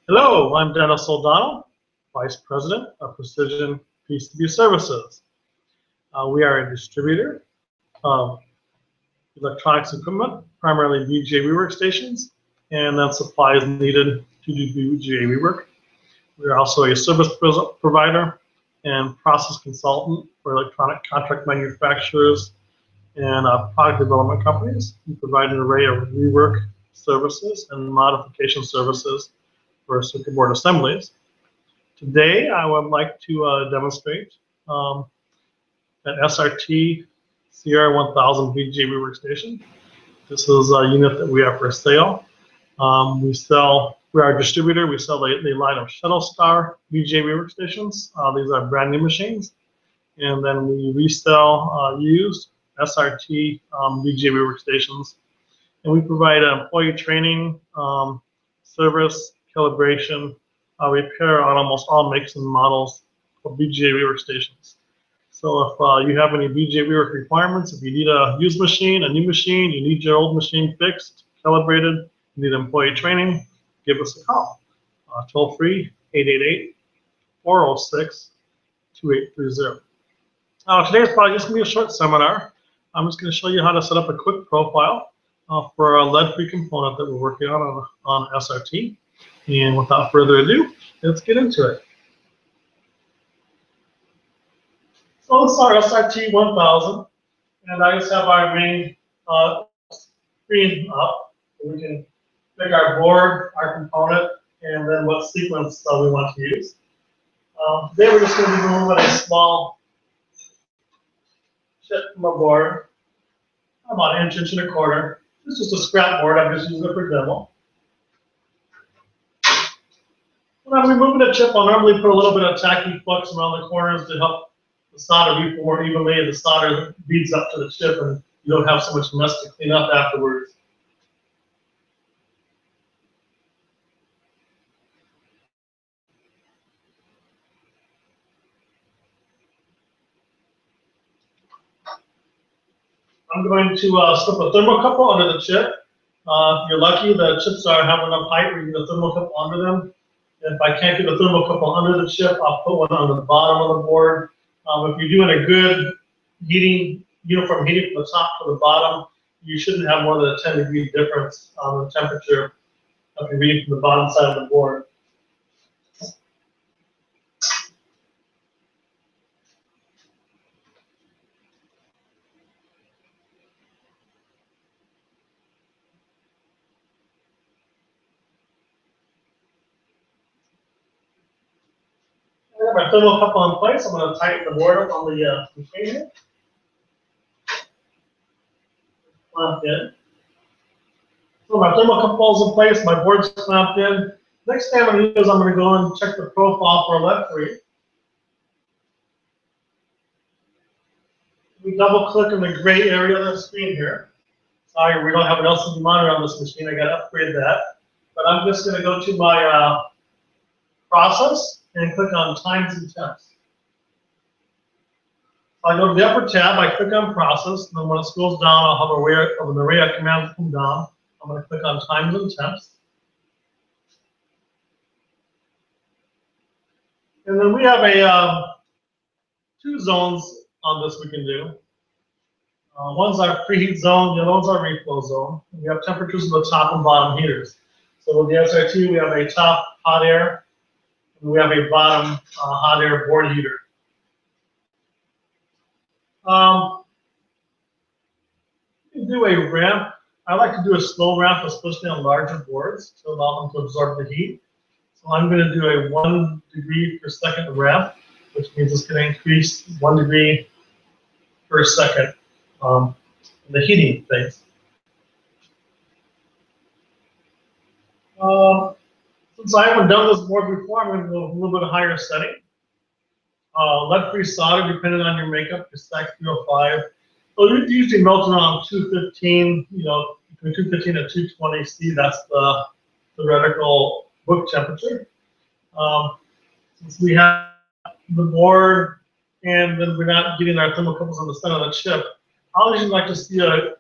Hello, I'm Dennis O'Donnell, Vice President of Precision PCB Services. We are a distributor of electronics equipment, primarily BGA Rework Stations, and then supplies needed to do BGA rework. We are also a service provider and process consultant for electronic contract manufacturers and product development companies. We provide an array of rework services and modification services for circuit board assemblies. Today, I would like to demonstrate an SRT Sierra 1000 BGA Rework Station. This is a unit that we have for sale. We're a distributor. We sell the line of Shuttle Star BGA Rework Stations. These are brand new machines. And then we resell used SRT BGA Rework Stations. And we provide employee training, service, calibration, repair on almost all makes and models of BGA Rework Stations. So if you have any BGA Rework requirements, if you need a used machine, a new machine, you need your old machine fixed, calibrated, you need employee training, give us a call. Toll free, 888-406-2830. Today's probably just going to be a short seminar. I'm just going to show you how to set up a quick profile for a lead-free component that we're working on SRT. And without further ado, let's get into it. So this is our SRT 1000, and I just have our main screen up. We can pick our board, our component, and then what sequence we want to use. Today we're just going to be removing a small chip from a board, about an inch and a quarter. It's just a scrap board. I'm just using it for demo. When I'm removing a chip, I'll normally put a little bit of tacky flux around the corners to help the solder be more evenly, and the solder beads up to the chip, and you don't have so much mess to clean up afterwards. I'm going to slip a thermocouple under the chip. If you're lucky, the chips have enough height where you get a thermocouple under them. If I can't get a thermocouple under the chip, I'll put one on the bottom of the board. If you're doing a good uniform heating from the top to the bottom, you shouldn't have more than a 10-degree difference on the temperature of your reading from the bottom side of the board. I have my thermocouple in place. I'm going to tighten the board up on the machine here. Clamped in. So my thermocouple is in place. My board's clamped in. Next thing I'm going to do is I'm going to go and check the profile for lead-free. We double-click in the gray area of the screen here. Sorry, we don't have an LCD monitor on this machine. I got to upgrade that. But I'm just going to go to my process and click on times and temps. I go to the upper tab, I click on process, and then when it scrolls down, I'll have an array of commands come down. I'm going to click on times and temps. And then we have two zones on this we can do. One's our preheat zone, the other one's our reflow zone. And we have temperatures in the top and bottom heaters. So with the SRT, we have a top hot air, and we have a bottom hot air board heater. You can do a ramp. I like to do a slow ramp, especially on larger boards, to allow them to absorb the heat. So I'm going to do a 1 degree per second ramp, which means it's going to increase 1 degree per second in the heating phase. Since I haven't done this board before, I'm going to go a little bit higher setting. Lead-free solder, depending on your makeup, is stack 305. So it usually melts around 215, between 215 and 220 C. That's the theoretical book temperature. Since we have the board and then we're not getting our thermocouples on the center of the chip, I usually like to see a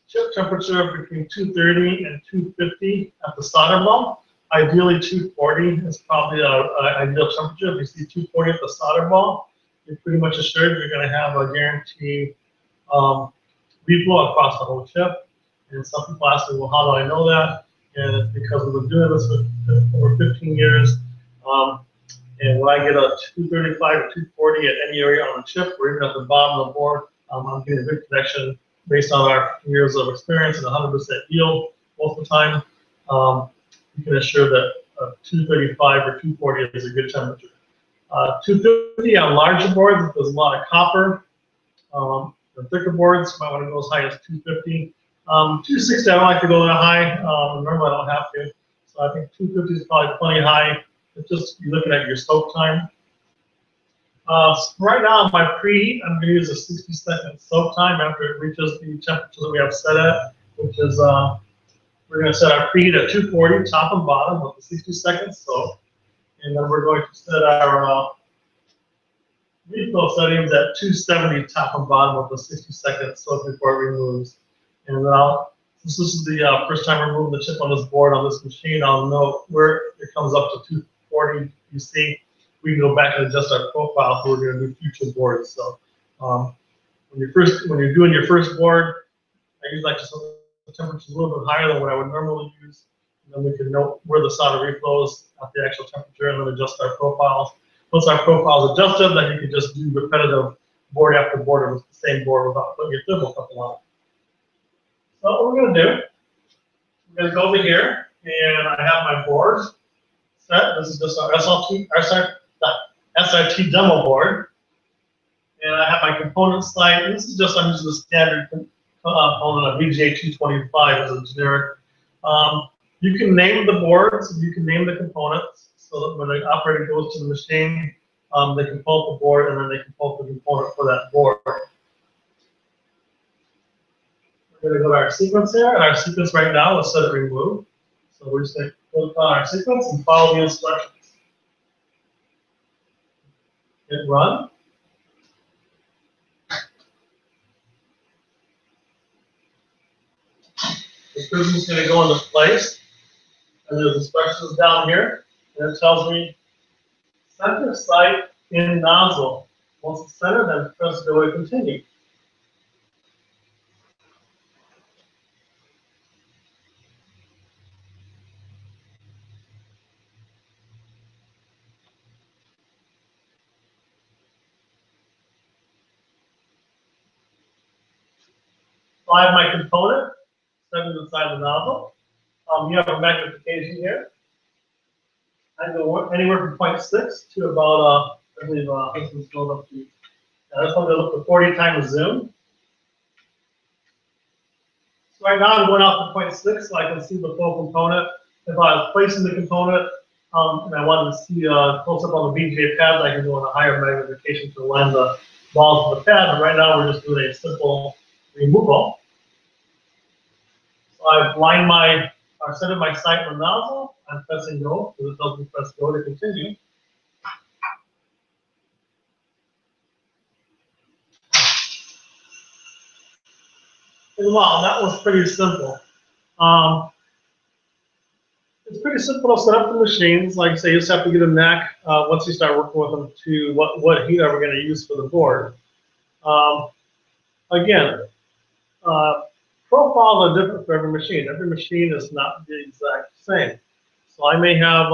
chip temperature between 230 and 250 at the solder ball. Ideally, 240 is probably an ideal temperature. If you see 240 at the solder ball, you're pretty much assured you're going to have a guaranteed reflow across the whole chip. And some people ask me, well, how do I know that? And it's because we've been doing this for over 15 years. And when I get a 235 or 240 at any area on the chip, or even at the bottom of the board, I'm getting a good connection based on our years of experience and 100% yield most of the time. You can assure that 235 or 240 is a good temperature. 250 on larger boards, if there's a lot of copper. The thicker boards, you might want to go as high as 250. 260, I don't like to go that high. Normally, I don't have to. So I think 250 is probably plenty high. It's just you're looking at your soak time. So right now, in my preheat, I'm going to use a 60-second soak time after it reaches the temperature that we have set at, which is we're going to set our preheat at 240, top and bottom, with the 60-second soak. And then we're going to set our reflow settings at 270, top and bottom, with the 60-second soak before it removes. And then since this is the first time we're moving the chip on this board on this machine, I'll know where it comes up to 240. You see, we can go back and adjust our profile so we're going to do future boards. So when you're doing your first board, I usually like to set the temperature a little bit higher than what I would normally use. And then we can note where the solder reflows at the actual temperature and then adjust our profiles. Once our profile is adjusted, then you can just do repetitive board after board with the same board without putting your thermocouple on it. So what we're going to do, we're going to go over here, and I have my board set. This is just our SRT demo board. And I have my component slide. And this is just, I'm using the standard component of BGA 225 as a generic. You can name the boards, you can name the components, so that when the operator goes to the machine, they can pull up the board, and then they can pull up the component for that board. We're going to go to our sequence here, and our sequence right now is set at remove. So we're just going to click on our sequence and follow the instructions. Hit run. The prism is going to go into place, and there's instructions down here, and it tells me center site in nozzle. Once it's centered, then press go to continue. So I have my component centered inside the nozzle. You have a magnification here. I go anywhere from 0.6 to about, I believe this one's going up to, this one goes up to 40 times zoom. So right now I'm going out to 0.6 so I can see the full component. If I was placing the component and I wanted to see close up on the BGA pads, I can go in a higher magnification to align the balls to the pad. But right now we're just doing a simple removal. So I've lined I've set my sight in the nozzle. I'm pressing go, because it tells me press go to continue. And wow, that was pretty simple. It's pretty simple to set up the machines. Like I say, you just have to get a knack once you start working with them to what heat are we going to use for the board. Again, profiles are different for every machine. Every machine is not the exact same. So I may have,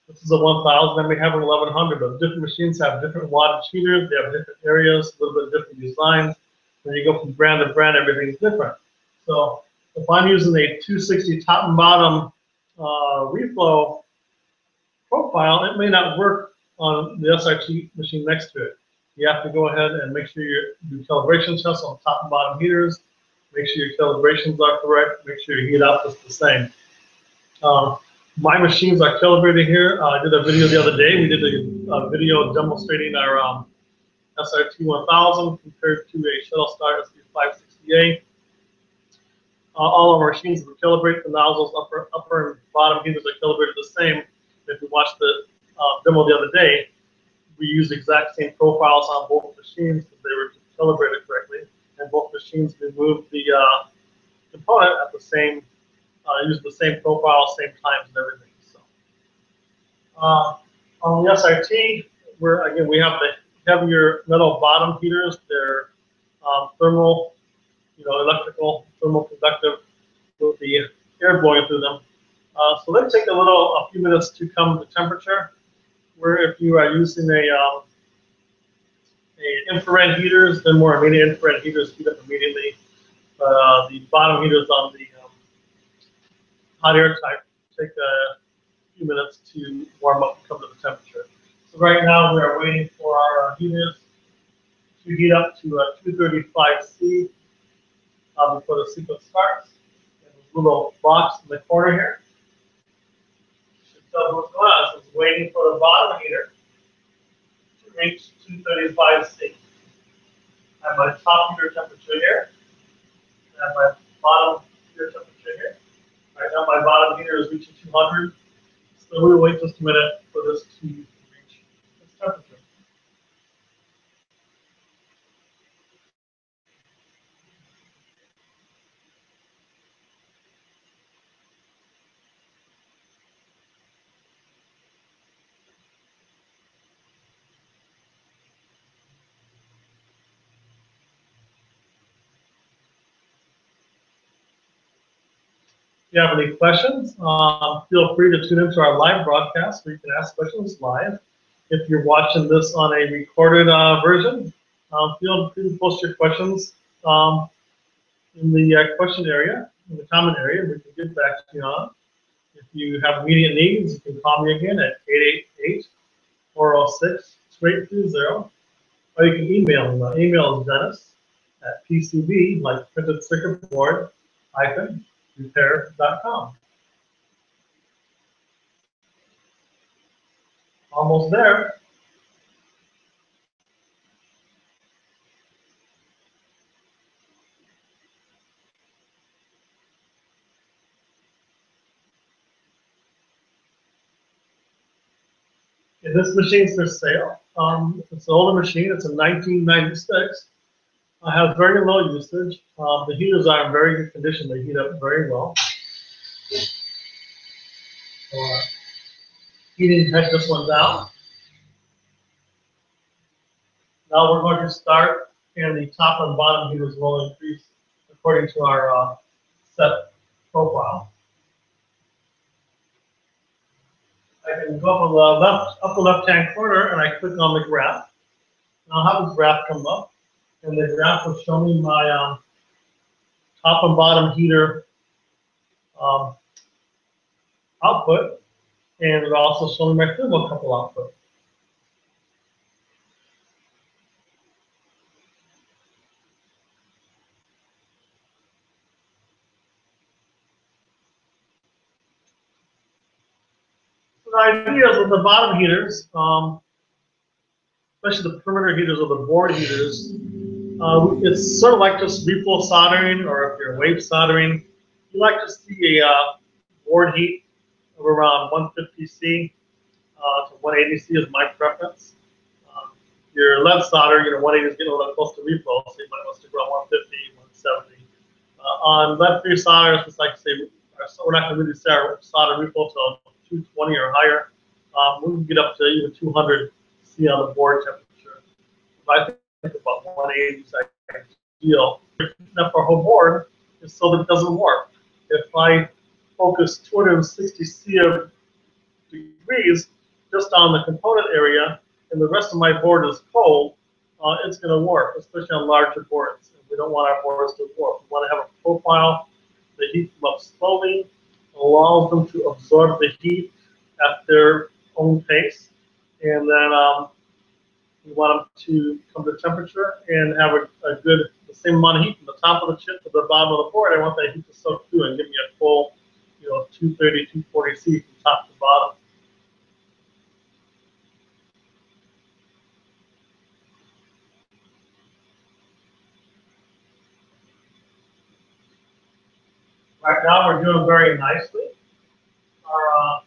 this is a 1000, I may have an 1100, but different machines have different wattage heaters, they have different areas, a little bit different designs. When you go from brand to brand, everything's different. So if I'm using a 260 top and bottom reflow profile, it may not work on the SRT machine next to it. You have to go ahead and make sure you do calibration tests on top and bottom heaters. Make sure your calibrations are correct. Make sure your heat output is the same. My machines are calibrated here. I did a video the other day. We did a video demonstrating our SRT 1000 compared to a Shuttlestar SB568. All of our machines are calibrated. The nozzles, upper and bottom heaters are calibrated the same. If you watched the demo the other day, we used the exact same profiles on both machines because they were calibrated correctly, and both machines removed the component at the same use the same profile, same times and everything. So on the SRT, we have the heavier metal bottom heaters. They're thermal, electrical, thermal conductive with the air blowing through them. So they take a few minutes to come to temperature. Where if you are using a infrared heaters, then more immediate infrared heaters heat up immediately. The bottom heaters on the hot air type take a few minutes to warm up and come to the temperature. So right now we are waiting for our heaters to heat up to 235 C before the sequence starts. And there's a little box in the corner here. Should tell what's going on. So it's waiting for the bottom heater to reach 235 C. I have my top heater temperature here. I have my bottom heater temperature here. Right now my bottom heater is reaching 200. So we'll wait just a minute for this to reach its temperature. If you have any questions, feel free to tune into our live broadcast where you can ask questions live. If you're watching this on a recorded version, feel free to post your questions in the question area, in the comment area. We can get back to you on. If you have immediate needs, you can call me again at 888-406-2830, or you can email me. My email is dennis@pcb, like printed circuit board, repair.com. Almost there. Okay, this machine's for sale. It's an older machine. It's a 1996. It has very low usage. The heaters are in very good condition. They heat up very well. Heating head this one down. Now we're going to start, and the top and bottom heaters will increase according to our set profile. I can go up on the upper left-hand corner, and I click on the graph. And I'll have the graph come up, and the graph will show me my top and bottom heater output, and it'll also show me my thermocouple output. So the idea is with the bottom heaters, especially the perimeter heaters or the board heaters, it's sort of like just refill soldering, or if you're wave soldering, you like to see a board heat of around 150 C to 180 C is my preference. Your lead solder, 180 is getting a little close to refill, so you might want to go around 150, 170. On lead-free solder, it's just like say, we're not going to really solder refill till 220 or higher. We can get up to even 200 C on the board temperature. I think about 180 is ideal. Now for a whole board, is so that it doesn't warp. If I focus 260 C of degrees just on the component area, and the rest of my board is cold, it's going to warp, especially on larger boards. And we don't want our boards to warp. We want to have a profile that heats them up slowly, allows them to absorb the heat at their own pace, and then we want them to come to temperature and have the same amount of heat from the top of the chip to the bottom of the board. I want that heat to soak through and give me a full, 230, 240 C from top to bottom. Right now we're doing very nicely. Our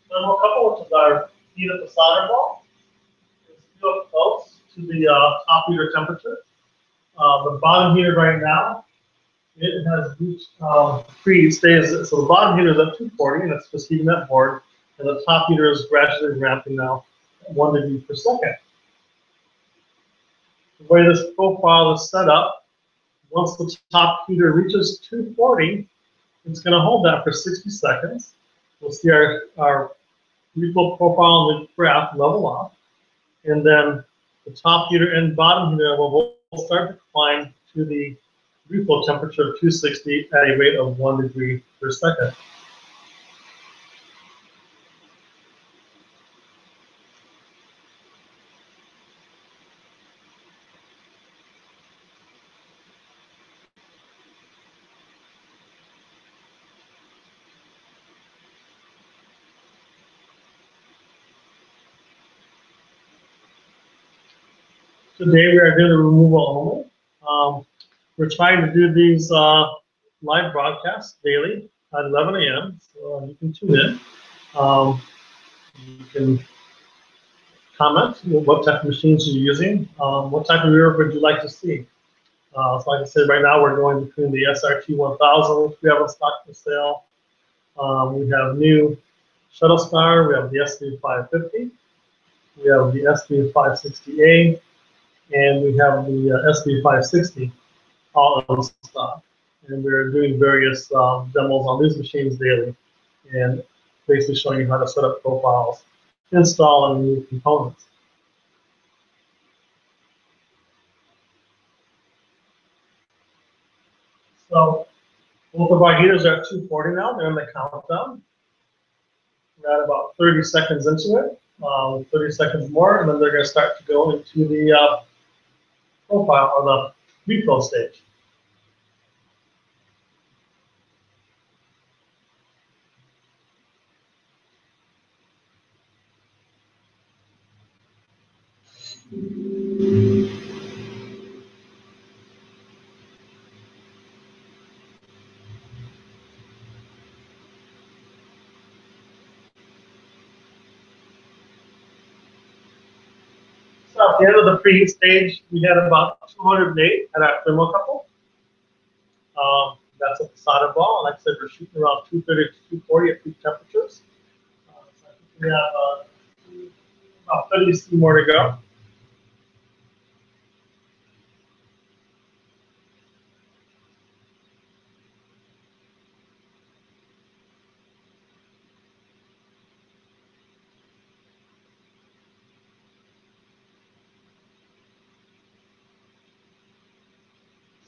thermocouple, which is our heat at the solder ball, is still close to the top heater temperature. The bottom heater right now it has reached preheat stage. So the bottom heater is at 240, and it's just heating that board. And the top heater is gradually ramping now at 1 degree per second. The way this profile is set up, once the top heater reaches 240, it's going to hold that for 60 seconds. We'll see our reflow profile in the graph level off. And then the top heater and bottom heater will start to climb to the reflow temperature of 260 at a rate of 1 degree per second. Today we are doing the removal only. We're trying to do these live broadcasts daily at 11 a.m. So you can tune in. You can comment what type of machines you're using. What type of rework would you like to see? So like I said, right now we're going between the SRT 1000, which we have in stock for sale. We have new shuttle star. We have the SV 550. We have the SV 560A. And we have the SV 560 all in stock. And we're doing various demos on these machines daily and basically showing you how to set up profiles, install and remove components. So both of our heaters are at 240 now. They're in the countdown. We're at about 30 seconds into it, 30 seconds more, and then they're going to start to go into the profile or the reflow stage. So at the end of the preheat stage, we had about 208 at our thermocouple. That's at the solder ball. Like I said, we're shooting around 230 to 240 at peak temperatures. So I think we have about 30 more to go.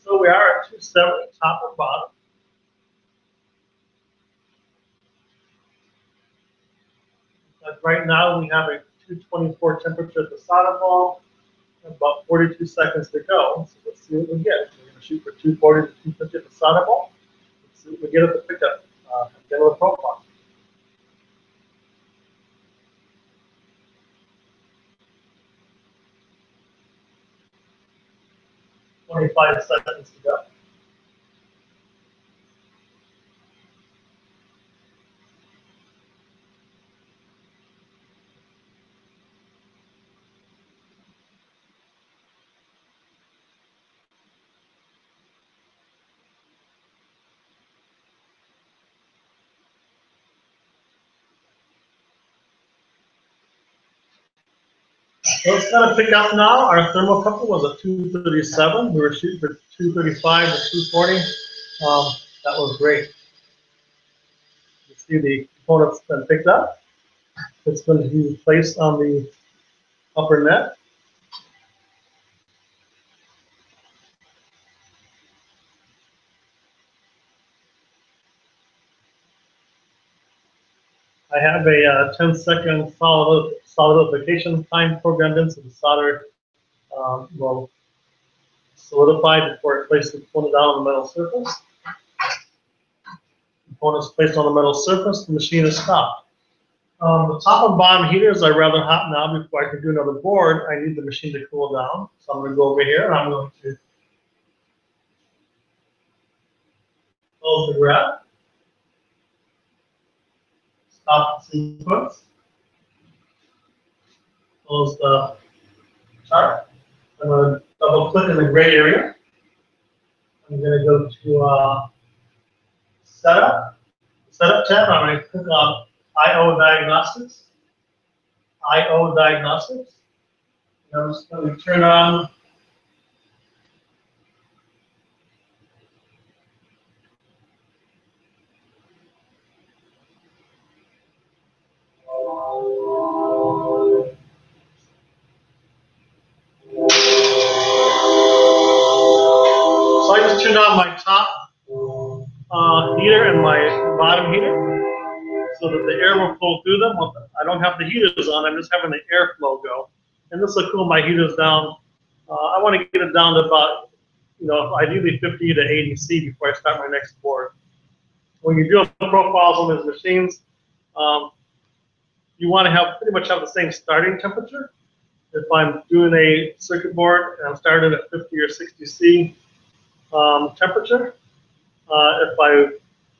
So we are at 270 top and bottom. Like right now, we have a 224 temperature at the solder ball, and about 42 seconds to go. So let's see what we get. We're going to shoot for 240 to 250 at the solder ball. Let's see what we get at the pickup at the end of the profile. 25 seconds to go. So let's kind of pick up now. Our thermocouple was a 237. We were shooting for 235 to 240. That was great. You see the component's been picked up. It's going to be placed on the upper net. I have a 10-second solidification time programmed in, so the solder will solidify before it places the component down on the metal surface. The component is placed on the metal surface, the machine is stopped. The top and bottom heaters are rather hot now. Before I can do another board, I need the machine to cool down. So I'm going to go over here and I'm going to close the graph, stop the sequence, close the chart. I'm going to double click in the gray area. I'm going to go to Setup tab. I'm going to click on I/O Diagnostics. I/O Diagnostics. And I'm just going to turn on So I just turned on my top heater and my bottom heater so that the air will flow through them. I don't have the heaters on, I'm just having the airflow go. And this will cool my heaters down. I want to get it down to about, ideally 50 to 80 C before I start my next board. When you're doing profiles on these machines, you want to pretty much have the same starting temperature. If I'm doing a circuit board and I'm starting at 50 or 60 C temperature, if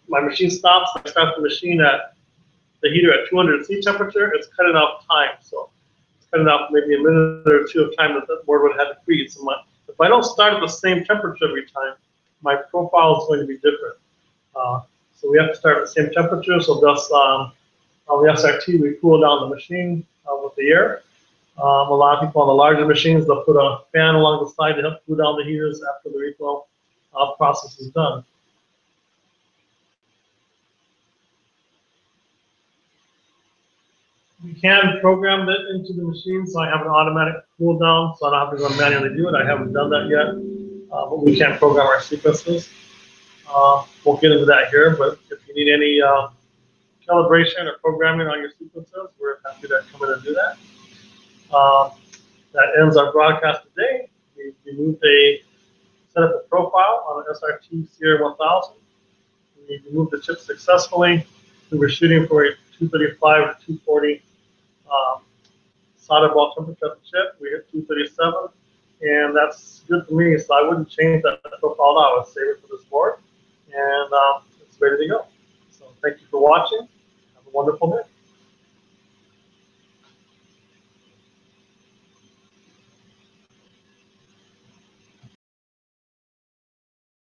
my machine stops, I start the machine at the heater at 200 C temperature, it's cutting off time. So it's cutting off maybe a minute or two of time that the board would have to freeze. So if I don't start at the same temperature every time, my profile is going to be different. So we have to start at the same temperature. So thus, on the SRT, we cool down the machine with the air. A lot of people on the larger machines, they'll put a fan along the side to help cool down the heaters after the reflow process is done. You can program it into the machine, so I have an automatic cool down, so I don't have to go manually do it. I haven't done that yet, but we can program our sequences. We'll get into that here, but if you need any calibration or programming on your sequences, we're happy to come in and do that. That ends our broadcast today. We set up a profile on an SRT Sierra 1000. We removed the chip successfully. We were shooting for a 235 to 240 solder ball temperature at the chip. We hit 237, and that's good for me, so I wouldn't change that profile now. I would save it for this board.